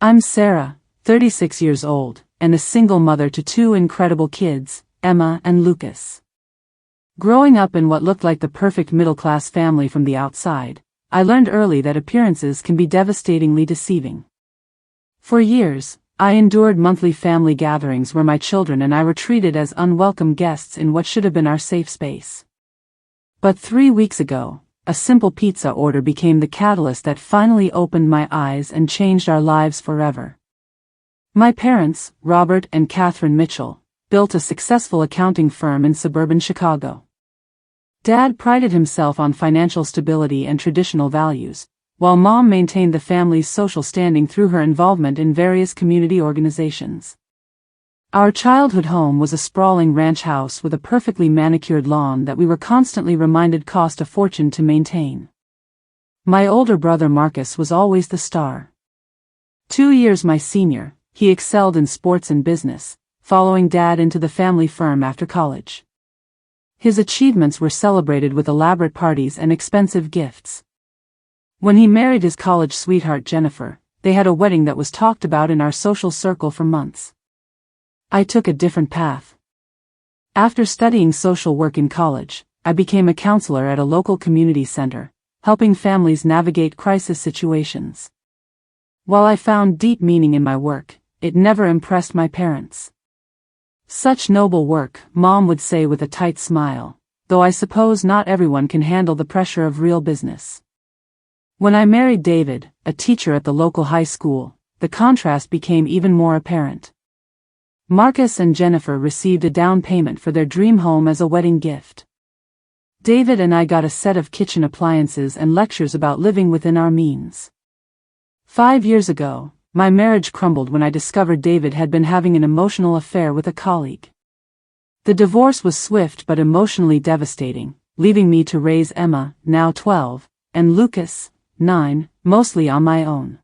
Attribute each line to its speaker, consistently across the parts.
Speaker 1: I'm Sarah, 36 years old, and a single mother to two incredible kids, Emma and Lucas. Growing up in what looked like the perfect middle-class family from the outside, I learned early that appearances can be devastatingly deceiving. For years, I endured monthly family gatherings where my children and I were treated as unwelcome guests in what should have been our safe space. But 3 weeks ago, a simple pizza order became the catalyst that finally opened my eyes and changed our lives forever. My parents, Robert and Catherine Mitchell, built a successful accounting firm in suburban Chicago. Dad prided himself on financial stability and traditional values, while Mom maintained the family's social standing through her involvement in various community organizations. Our childhood home was a sprawling ranch house with a perfectly manicured lawn that we were constantly reminded cost a fortune to maintain. My older brother Marcus was always the star. 2 years my senior, he excelled in sports and business, following Dad into the family firm after college. His achievements were celebrated with elaborate parties and expensive gifts. When he married his college sweetheart Jennifer, they had a wedding that was talked about in our social circle for months. I took a different path. After studying social work in college, I became a counselor at a local community center, helping families navigate crisis situations. While I found deep meaning in my work, it never impressed my parents. "Such noble work," Mom would say with a tight smile, though I suppose not everyone can handle the pressure of real business. When I married David, a teacher at the local high school, the contrast became even more apparent. Marcus and Jennifer received a down payment for their dream home as a wedding gift. David and I got a set of kitchen appliances and lectures about living within our means. 5 years ago, my marriage crumbled when I discovered David had been having an emotional affair with a colleague. The divorce was swift but emotionally devastating, leaving me to raise Emma, now 12, and Lucas, 9, mostly on my own.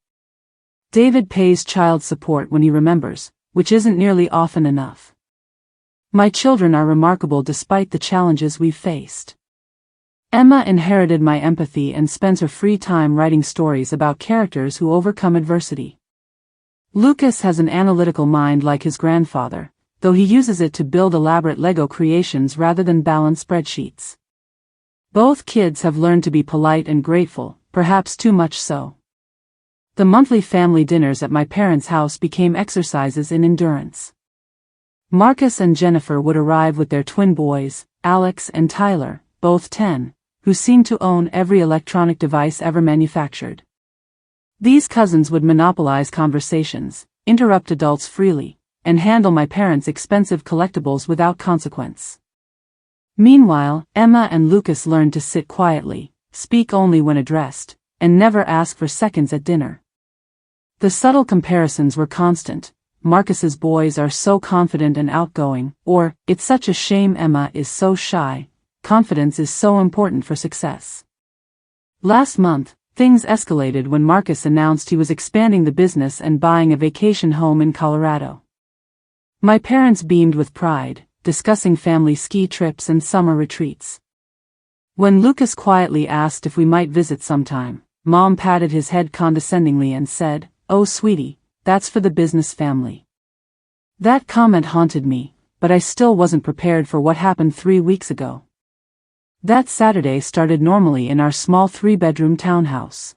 Speaker 1: David pays child support when he remembers, which isn't nearly often enough. My children are remarkable despite the challenges we've faced. Emma inherited my empathy and spends her free time writing stories about characters who overcome adversity. Lucas has an analytical mind like his grandfather, though he uses it to build elaborate Lego creations rather than balance spreadsheets. Both kids have learned to be polite and grateful, perhaps too much so. The monthly family dinners at my parents' house became exercises in endurance. Marcus and Jennifer would arrive with their twin boys, Alex and Tyler, both 10, who seemed to own every electronic device ever manufactured. These cousins would monopolize conversations, interrupt adults freely, and handle my parents' expensive collectibles without consequence. Meanwhile, Emma and Lucas learned to sit quietly, speak only when addressed, and never ask for seconds at dinner. The subtle comparisons were constant. Marcus's boys are so confident and outgoing, or, "It's such a shame Emma is so shy. Confidence is so important for success." Last month, things escalated when Marcus announced he was expanding the business and buying a vacation home in Colorado. My parents beamed with pride, discussing family ski trips and summer retreats. When Lucas quietly asked if we might visit sometime, Mom patted his head condescendingly and said, "Oh sweetie, that's for the business family." That comment haunted me, but I still wasn't prepared for what happened 3 weeks ago. That Saturday started normally in our small 3-bedroom townhouse.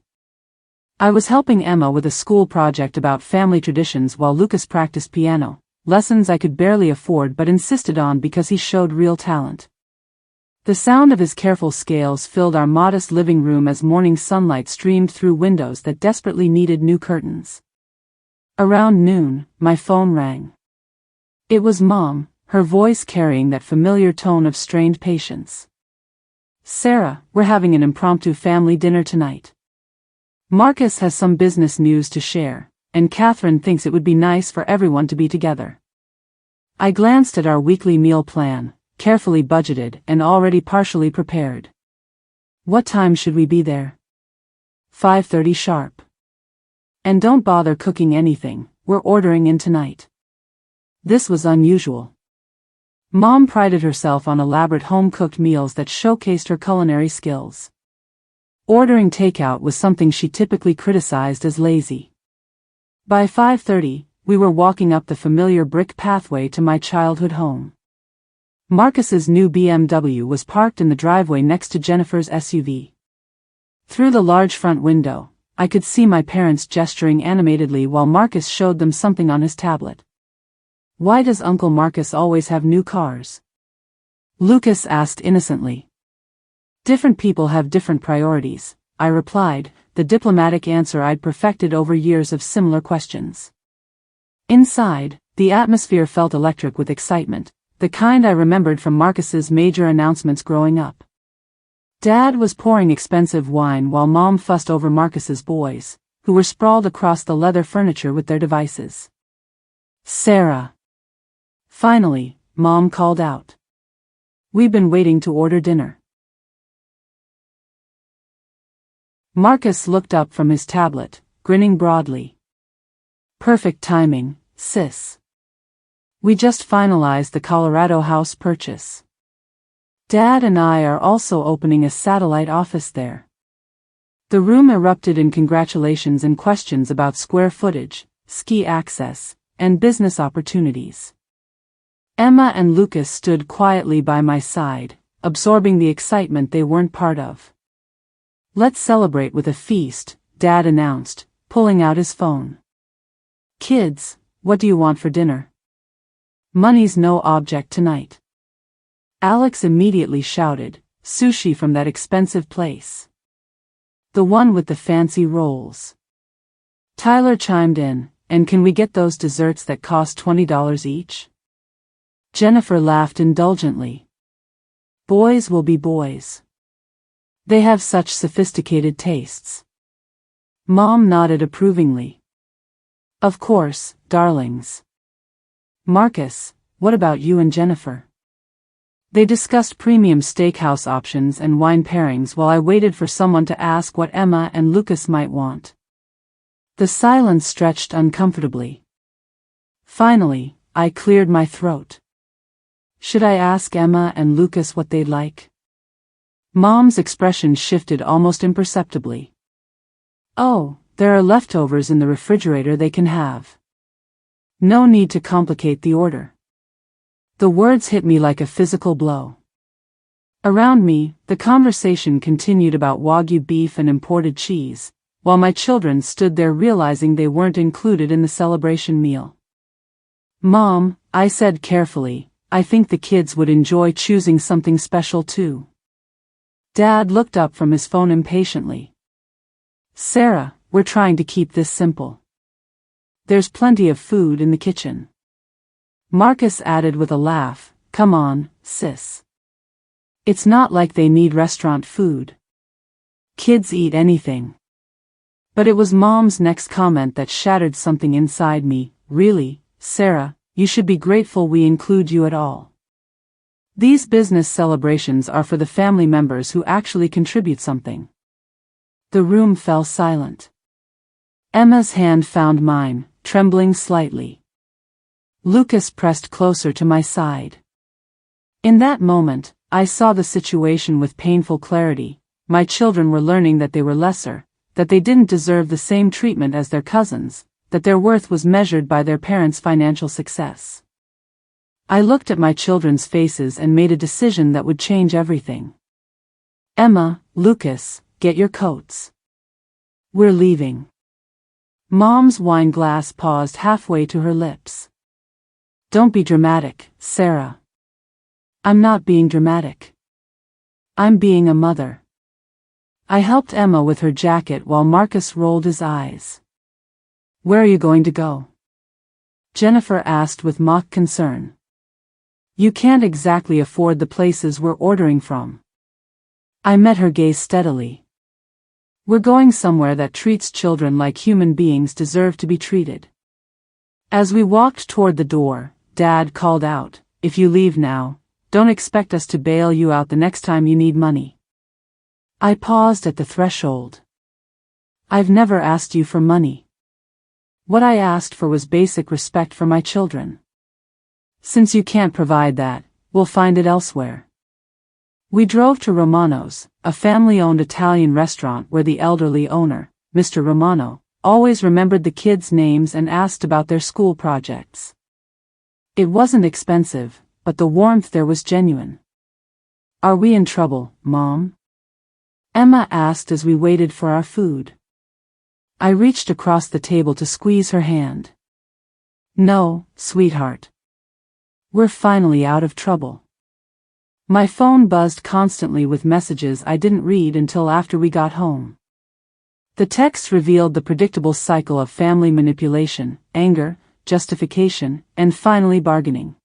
Speaker 1: I was helping Emma with a school project about family traditions while Lucas practiced piano, lessons I could barely afford but insisted on because he showed real talent. The sound of his careful scales filled our modest living room as morning sunlight streamed through windows that desperately needed new curtains. Around noon, my phone rang. It was Mom, her voice carrying that familiar tone of strained patience. "Sarah, we're having an impromptu family dinner tonight. Marcus has some business news to share, and Catherine thinks it would be nice for everyone to be together." I glanced at our weekly meal plan, carefully budgeted and already partially prepared. "What time should we be there?" 5:30 sharp. "And don't bother cooking anything, we're ordering in tonight." This was unusual. Mom prided herself on elaborate home-cooked meals that showcased her culinary skills. Ordering takeout was something she typically criticized as lazy. By 5:30, we were walking up the familiar brick pathway to my childhood home. Marcus's new BMW was parked in the driveway next to Jennifer's SUV. Through the large front window, I could see my parents gesturing animatedly while Marcus showed them something on his tablet. "Why does Uncle Marcus always have new cars?" Lucas asked innocently. "Different people have different priorities," I replied, the diplomatic answer I'd perfected over years of similar questions. Inside, the atmosphere felt electric with excitement, the kind I remembered from Marcus's major announcements growing up. Dad was pouring expensive wine while Mom fussed over Marcus's boys, who were sprawled across the leather furniture with their devices. "Sarah." Finally, Mom called out. "We've been waiting to order dinner." Marcus looked up from his tablet, grinning broadly. "Perfect timing, sis. We just finalized the Colorado house purchase. Dad and I are also opening a satellite office there." The room erupted in congratulations and questions about square footage, ski access, and business opportunities. Emma and Lucas stood quietly by my side, absorbing the excitement they weren't part of. "Let's celebrate with a feast," Dad announced, pulling out his phone. "Kids, what do you want for dinner?" "Money's no object tonight." Alex immediately shouted, "Sushi from that expensive place. The one with the fancy rolls." Tyler chimed in, "And can we get those desserts that cost $20 each?" Jennifer laughed indulgently. "Boys will be boys. They have such sophisticated tastes." Mom nodded approvingly. "Of course, darlings." "Marcus, what about you and Jennifer?" They discussed premium steakhouse options and wine pairings while I waited for someone to ask what Emma and Lucas might want. The silence stretched uncomfortably. Finally, I cleared my throat. "Should I ask Emma and Lucas what they'd like?" Mom's expression shifted almost imperceptibly. "Oh, there are leftovers in the refrigerator they can have. No need to complicate the order." The words hit me like a physical blow. Around me, the conversation continued about Wagyu beef and imported cheese, while my children stood there realizing they weren't included in the celebration meal. "Mom," I said carefully, "I think the kids would enjoy choosing something special too." Dad looked up from his phone impatiently. "Sarah, we're trying to keep this simple. There's plenty of food in the kitchen." Marcus added with a laugh, "Come on, sis. It's not like they need restaurant food. Kids eat anything." But it was Mom's next comment that shattered something inside me. "Really, Sarah, you should be grateful we include you at all. These business celebrations are for the family members who actually contribute something." The room fell silent. Emma's hand found mine, trembling slightly. Lucas pressed closer to my side. In that moment, I saw the situation with painful clarity. My children were learning that they were lesser, that they didn't deserve the same treatment as their cousins, that their worth was measured by their parents' financial success. I looked at my children's faces and made a decision that would change everything. "Emma, Lucas, get your coats. We're leaving." Mom's wine glass paused halfway to her lips. "Don't be dramatic, Sarah." "I'm not being dramatic. I'm being a mother." I helped Emma with her jacket while Marcus rolled his eyes. "Where are you going to go?" Jennifer asked with mock concern. "You can't exactly afford the places we're ordering from." I met her gaze steadily. "We're going somewhere that treats children like human beings deserve to be treated." As we walked toward the door, Dad called out, "If you leave now, don't expect us to bail you out the next time you need money." I paused at the threshold. "I've never asked you for money. What I asked for was basic respect for my children. Since you can't provide that, we'll find it elsewhere." We drove to Romano's, a family-owned Italian restaurant where the elderly owner, Mr. Romano, always remembered the kids' names and asked about their school projects. It wasn't expensive, but the warmth there was genuine. "Are we in trouble, Mom?" Emma asked as we waited for our food. I reached across the table to squeeze her hand. "No, sweetheart. We're finally out of trouble." My phone buzzed constantly with messages I didn't read until after we got home. The texts revealed the predictable cycle of family manipulation, anger, justification, and finally bargaining.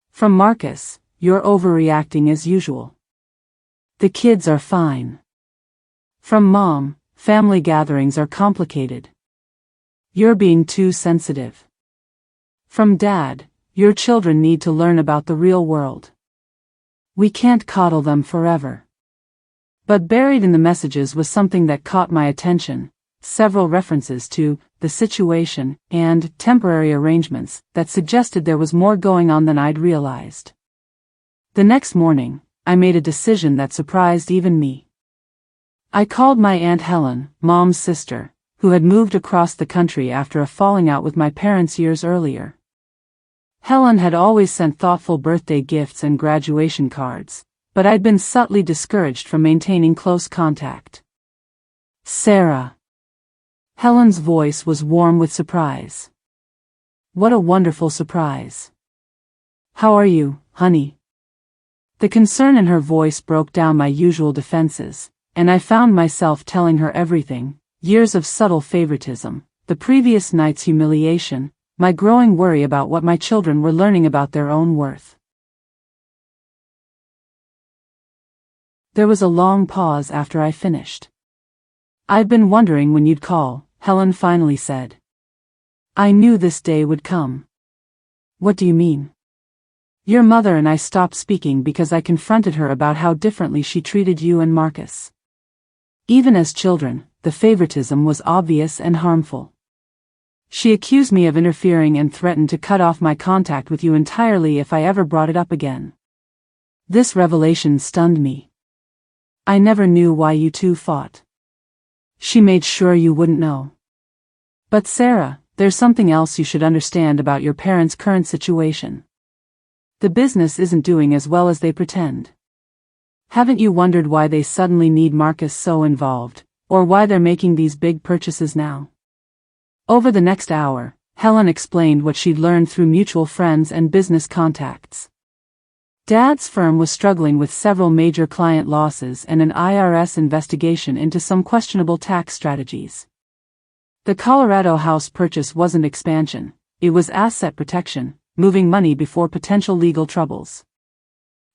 Speaker 1: From Marcus, "You're overreacting as usual. The kids are fine." From Mom, "Family gatherings are complicated. You're being too sensitive." From Dad, "Your children need to learn about the real world. We can't coddle them forever." But buried in the messages was something that caught my attention, several references to the situation and temporary arrangements that suggested there was more going on than I'd realized. The next morning, I made a decision that surprised even me. I called my Aunt Helen, Mom's sister, who had moved across the country after a falling out with my parents years earlier. Helen had always sent thoughtful birthday gifts and graduation cards, but I'd been subtly discouraged from maintaining close contact. "Sarah." Helen's voice was warm with surprise. "What a wonderful surprise. How are you, honey?" The concern in her voice broke down my usual defenses, and I found myself telling her everything: years of subtle favoritism, the previous night's humiliation, my growing worry about what my children were learning about their own worth. There was a long pause after I finished. "I've been wondering when you'd call," Helen finally said. "I knew this day would come." "What do you mean?" "Your mother and I stopped speaking because I confronted her about how differently she treated you and Marcus. Even as children, the favoritism was obvious and harmful. She accused me of interfering and threatened to cut off my contact with you entirely if I ever brought it up again. This revelation stunned me. I never knew why you two fought. She made sure you wouldn't know. But Sarah, there's something else you should understand about your parents' current situation. The business isn't doing as well as they pretend. Haven't you wondered why they suddenly need Marcus so involved, or why they're making these big purchases now?" Over the next hour, Helen explained what she'd learned through mutual friends and business contacts. Dad's firm was struggling with several major client losses and an IRS investigation into some questionable tax strategies. The Colorado house purchase wasn't expansion, it was asset protection, moving money before potential legal troubles.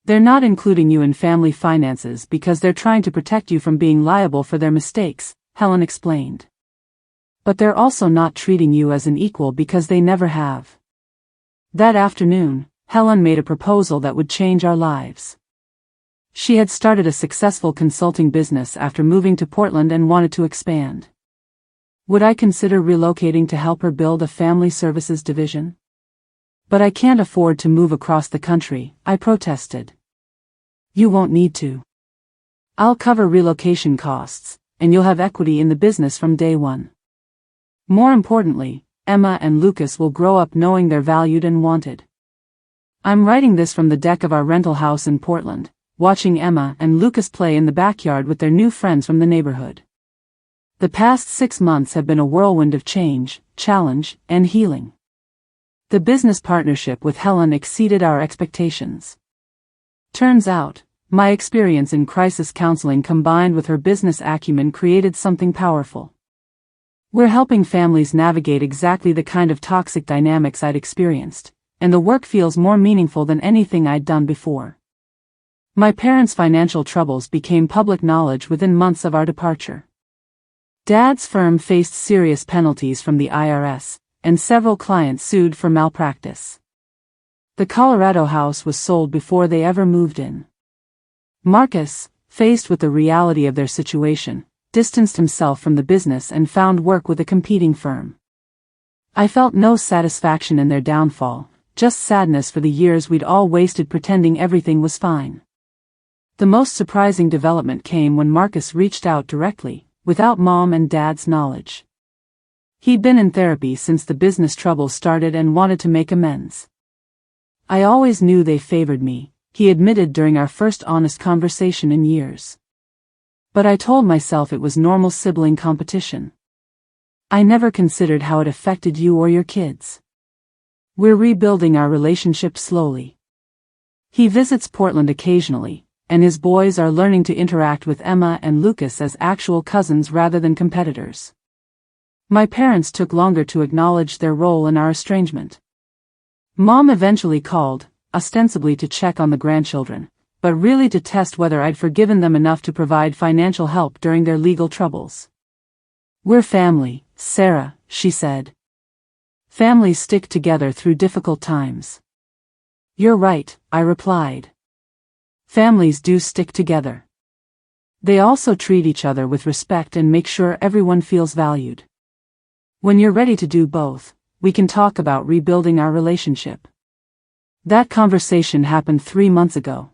Speaker 1: "They're not including you in family finances because they're trying to protect you from being liable for their mistakes," Helen explained. "But they're also not treating you as an equal because they never have." That afternoon, Helen made a proposal that would change our lives. She had started a successful consulting business after moving to Portland and wanted to expand. Would I consider relocating to help her build a family services division? "But I can't afford to move across the country," I protested. "You won't need to. I'll cover relocation costs, and you'll have equity in the business from day one. More importantly, Emma and Lucas will grow up knowing they're valued and wanted." I'm writing this from the deck of our rental house in Portland, watching Emma and Lucas play in the backyard with their new friends from the neighborhood. The past 6 months have been a whirlwind of change, challenge, and healing. The business partnership with Helen exceeded our expectations. Turns out, my experience in crisis counseling combined with her business acumen created something powerful. We're helping families navigate exactly the kind of toxic dynamics I'd experienced, and the work feels more meaningful than anything I'd done before. My parents' financial troubles became public knowledge within months of our departure. Dad's firm faced serious penalties from the IRS, and several clients sued for malpractice. The Colorado house was sold before they ever moved in. Marcus, faced with the reality of their situation, distanced himself from the business and found work with a competing firm. I felt no satisfaction in their downfall, just sadness for the years we'd all wasted pretending everything was fine. The most surprising development came when Marcus reached out directly, without Mom and Dad's knowledge. He'd been in therapy since the business troubles started and wanted to make amends. I always knew they favored me, he admitted during our first honest conversation in years. But I told myself it was normal sibling competition. I never considered how it affected you or your kids. We're rebuilding our relationship slowly. He visits Portland occasionally, and his boys are learning to interact with Emma and Lucas as actual cousins rather than competitors. My parents took longer to acknowledge their role in our estrangement. Mom eventually called, ostensibly to check on the grandchildren, but really to test whether I'd forgiven them enough to provide financial help during their legal troubles. "We're family, Sarah," she said. "Families stick together through difficult times." "You're right," I replied. Families do stick together. They also treat each other with respect and make sure everyone feels valued. When you're ready to do both, we can talk about rebuilding our relationship. That conversation happened 3 months ago.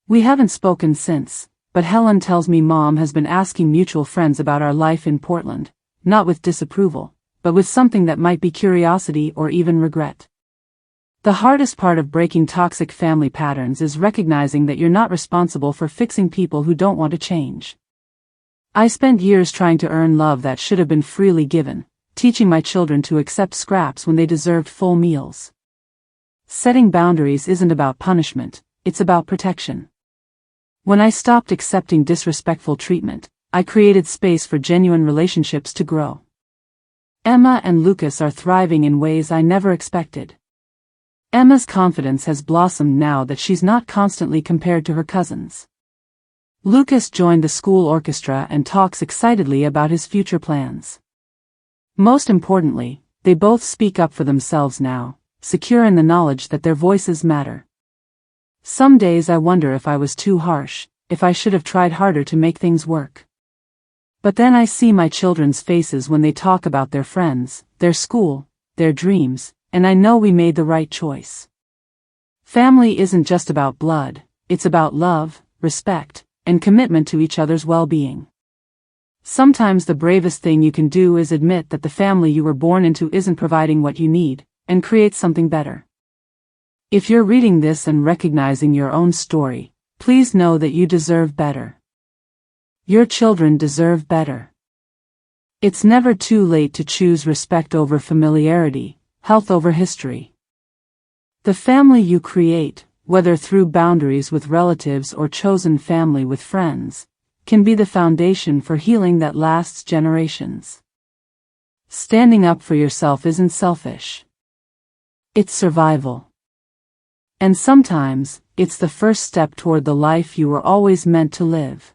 Speaker 1: We haven't spoken since, but Helen tells me Mom has been asking mutual friends about our life in Portland, not with disapproval, but with something that might be curiosity or even regret. The hardest part of breaking toxic family patterns is recognizing that you're not responsible for fixing people who don't want to change. I spent years trying to earn love that should have been freely given, teaching my children to accept scraps when they deserved full meals. Setting boundaries isn't about punishment, it's about protection. When I stopped accepting disrespectful treatment, I created space for genuine relationships to grow. Emma and Lucas are thriving in ways I never expected. Emma's confidence has blossomed now that she's not constantly compared to her cousins. Lucas joined the school orchestra and talks excitedly about his future plans. Most importantly, they both speak up for themselves now, secure in the knowledge that their voices matter. Some days I wonder if I was too harsh, if I should have tried harder to make things work. But then I see my children's faces when they talk about their friends, their school, their dreams, and I know we made the right choice. Family isn't just about blood, it's about love, respect, and commitment to each other's well-being. Sometimes the bravest thing you can do is admit that the family you were born into isn't providing what you need, and create something better. If you're reading this and recognizing your own story, please know that you deserve better. Your children deserve better. It's never too late to choose respect over familiarity, health over history. The family you create, whether through boundaries with relatives or chosen family with friends, can be the foundation for healing that lasts generations. Standing up for yourself isn't selfish. It's survival. And sometimes, it's the first step toward the life you were always meant to live.